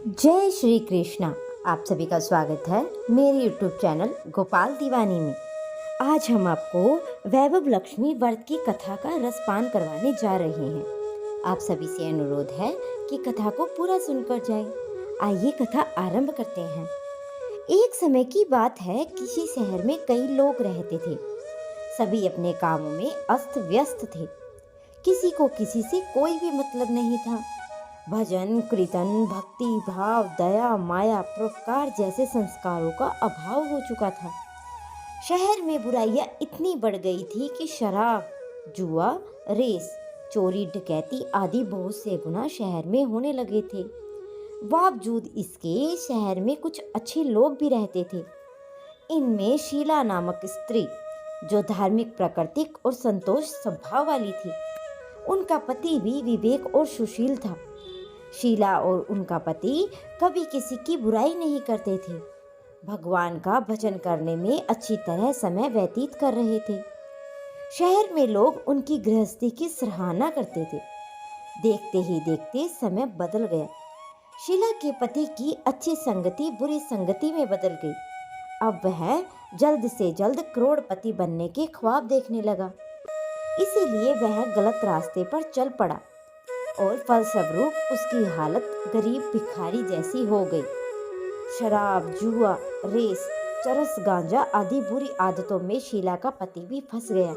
जय श्री कृष्णा। आप सभी का स्वागत है मेरे यूट्यूब चैनल गोपाल दीवानी में। आज हम आपको वैभव लक्ष्मी व्रत की कथा का रसपान करवाने जा रहे हैं। आप सभी से अनुरोध है कि कथा को पूरा सुनकर जाएं। आइए कथा आरंभ करते हैं। एक समय की बात है, किसी शहर में कई लोग रहते थे। सभी अपने कामों में अस्त व्यस्त थे। किसी को किसी से कोई भी मतलब नहीं था। भजन कीर्तन, भक्ति भाव, दया, माया, परोपकार जैसे संस्कारों का अभाव हो चुका था। शहर में बुराइयां इतनी बढ़ गई थी कि शराब, जुआ, रेस, चोरी, डकैती आदि बहुत से गुनाह शहर में होने लगे थे। बावजूद इसके शहर में कुछ अच्छे लोग भी रहते थे। इनमें शीला नामक स्त्री, जो धार्मिक, प्राकृतिक और संतोष स्वभाव वाली थी। उनका पति भी विवेक और सुशील था। शीला और उनका पति कभी किसी की बुराई नहीं करते थे। भगवान का भजन करने में अच्छी तरह समय व्यतीत कर रहे थे। शहर में लोग उनकी गृहस्थी की सराहना करते थे। देखते ही देखते समय बदल गया। शीला के पति की अच्छी संगति बुरी संगति में बदल गई। अब वह जल्द से जल्द करोड़पति बनने के ख्वाब देखने लगा। इसीलिए वह गलत रास्ते पर चल पड़ा और फलस्वरूप उसकी हालत गरीब भिखारी जैसी हो गई। शराब, जुआ, रेस, चरस, गांजा आदि बुरी आदतों में शीला का पति भी फंस गया।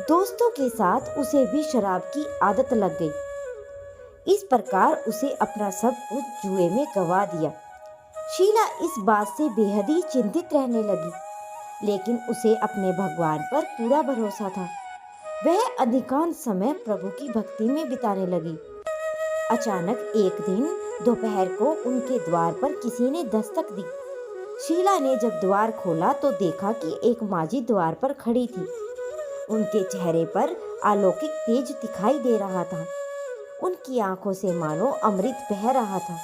दोस्तों के साथ उसे भी शराब की आदत लग गई। इस प्रकार उसे अपना सब कुछ जुए में गंवा दिया। शीला इस बात से बेहद ही चिंतित रहने लगी, लेकिन उसे अपने भगवान पर पूरा भरोसा था। वह अधिकांश समय प्रभु की भक्ति में बिताने लगी। अचानक एक दिन दोपहर को उनके द्वार पर किसी ने दस्तक दी। शीला ने जब द्वार खोला तो देखा कि एक माझी द्वार पर खड़ी थी। उनके चेहरे पर अलौकिक तेज दिखाई दे रहा था। उनकी आंखों से मानो अमृत बह रहा था।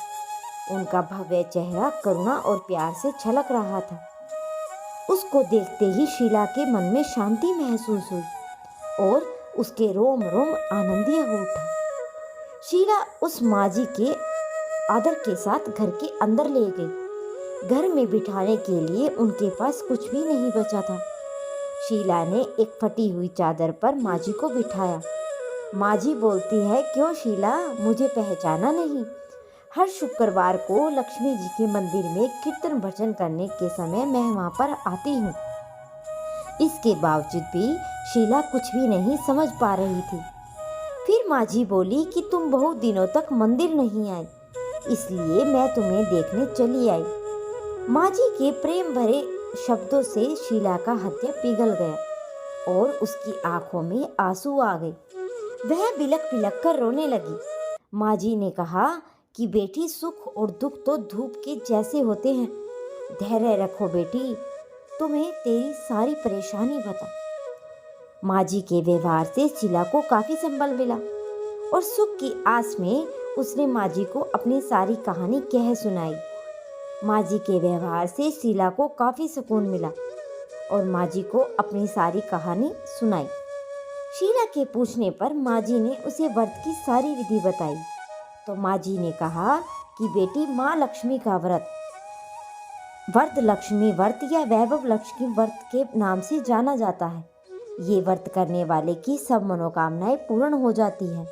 उनका भव्य चेहरा करुणा और प्यार से छलक रहा था। उसको देखते ही शीला के मन में शांति महसूस हुई और उसके रोम रोम आनंदित हो उठा। शीला उस माझी के आदर के साथ घर के अंदर ले गई। घर में बिठाने के लिए उनके पास कुछ भी नहीं बचा था। शीला ने एक फटी हुई चादर पर माझी को बिठाया। माझी बोलती है, क्यों शीला, मुझे पहचाना नहीं? हर शुक्रवार को लक्ष्मी जी के मंदिर में कीर्तन भजन करने के समय मैं वहां पर आती हूँ। इसके बावजूद भी शीला कुछ भी नहीं समझ पा रही थी। फिर माझी बोली कि तुम बहुत दिनों तक मंदिर नहीं आई, इसलिए मैं तुम्हें देखने चली आई। माझी के प्रेम भरे शब्दों से शीला का हृदय पिघल गया और उसकी आंखों में आंसू आ गए। वह बिलक बिलक कर रोने लगी। माझी ने कहा कि बेटी, सुख और दुख तो धूप के जैसे होते हैं। धैर्य रखो बेटी, तुम्हें तेरी सारी परेशानी बता। माझी के व्यवहार से शीला को काफी संबल मिला और सुख की आस में उसने माझी को अपनी सारी कहानी कह सुनाई। माझी के व्यवहार से शीला को काफी सुकून मिला और माझी को अपनी सारी कहानी सुनाई। शीला के पूछने पर माझी ने उसे व्रत की सारी विधि बताई। तो माझी ने कहा कि बेटी, माँ लक्ष्मी का व्रत लक्ष्मी व्रत या वैभव लक्ष्मी व्रत के नाम से जाना जाता है। ये व्रत करने वाले की सब मनोकामनाएं पूर्ण हो जाती है।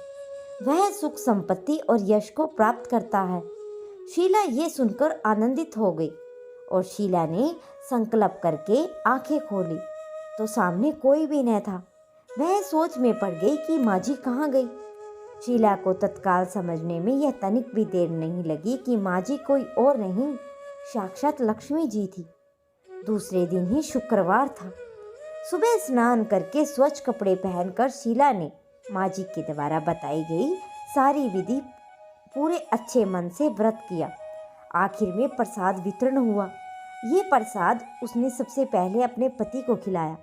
वह सुख, संपत्ति और यश को प्राप्त करता है। शीला ये सुनकर आनंदित हो गई और शीला ने संकल्प करके आंखें खोली तो सामने कोई भी न था। वह सोच में पड़ गई कि माझी कहाँ गई। शीला को तत्काल समझने में यह तनिक भी देर नहीं लगी कि माझी कोई और नहीं, साक्षात लक्ष्मी जी थी। दूसरे दिन ही शुक्रवार था। सुबह स्नान करके स्वच्छ कपड़े पहनकर शीला ने माझी के द्वारा बताई गई सारी विधि पूरे अच्छे मन से व्रत किया। आखिर में प्रसाद वितरण हुआ। ये प्रसाद उसने सबसे पहले अपने पति को खिलाया।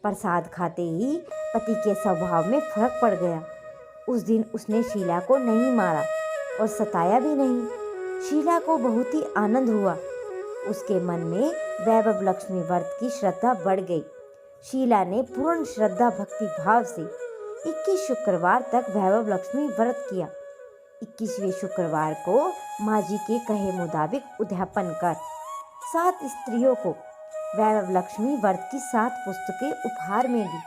प्रसाद खाते ही पति के स्वभाव में फर्क पड़ गया। उस दिन उसने शीला को नहीं मारा और सताया भी नहीं। शीला को बहुत ही आनंद हुआ। उसके मन में वैभव लक्ष्मी व्रत की श्रद्धा बढ़ गई। शीला ने पूर्ण श्रद्धा भक्ति भाव से 21 शुक्रवार तक वैभव लक्ष्मी व्रत किया। 21वें शुक्रवार को माँ जी के कहे मुताबिक उद्यापन कर 7 स्त्रियों को वैभव लक्ष्मी व्रत की 7 पुस्तकें उपहार में दी।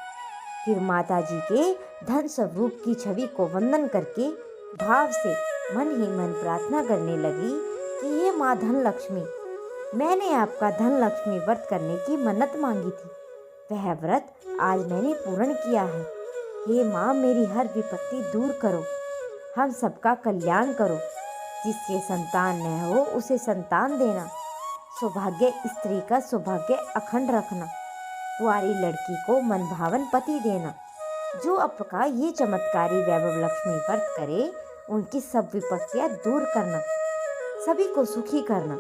फिर माता जी के धन स्वरूप की छवि को वंदन करके भाव से मन ही मन प्रार्थना करने लगी कि हे माँ धन लक्ष्मी, मैंने आपका धन लक्ष्मी व्रत करने की मन्नत मांगी थी, वह व्रत आज मैंने पूर्ण किया है। हे माँ, मेरी हर विपत्ति दूर करो, हम सबका कल्याण करो। जिसके संतान न हो उसे संतान देना, सौभाग्य स्त्री का सौभाग्य अखंड रखना, कुंवारी लड़की को मनभावन पति देना। जो आपका ये चमत्कारी वैभव लक्ष्मी व्रत करे, उनकी सब विपत्तियां दूर करना, सभी को सुखी करना।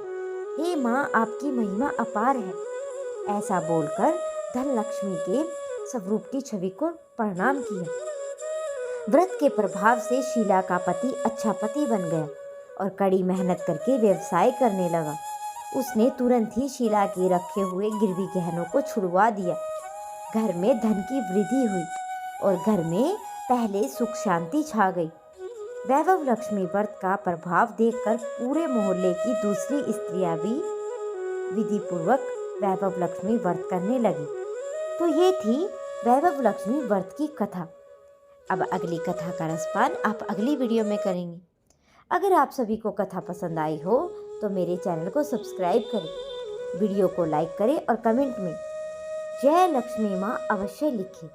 हे माँ, आपकी महिमा अपार है। ऐसा बोलकर धन लक्ष्मी के स्वरूप की छवि को प्रणाम किया। व्रत के प्रभाव से शीला का पति अच्छा पति बन गया और कड़ी मेहनत करके व्यवसाय करने लगा। उसने तुरंत ही शीला के रखे हुए गिरवी गहनों को छुड़वा दिया। घर में धन की वृद्धि हुई और घर में पहले सुख शांति छा गई। वैभव लक्ष्मी व्रत का प्रभाव देखकर पूरे मोहल्ले की दूसरी स्त्रियां भी विधि पूर्वक वैभव लक्ष्मी व्रत करने लगी। तो ये थी वैभव लक्ष्मी व्रत की कथा। अब अगली कथा का रसपान आप अगली वीडियो में करेंगे। अगर आप सभी को कथा पसंद आई हो तो मेरे चैनल को सब्सक्राइब करें, वीडियो को लाइक करें और कमेंट में जय लक्ष्मी माँ अवश्य लिखें।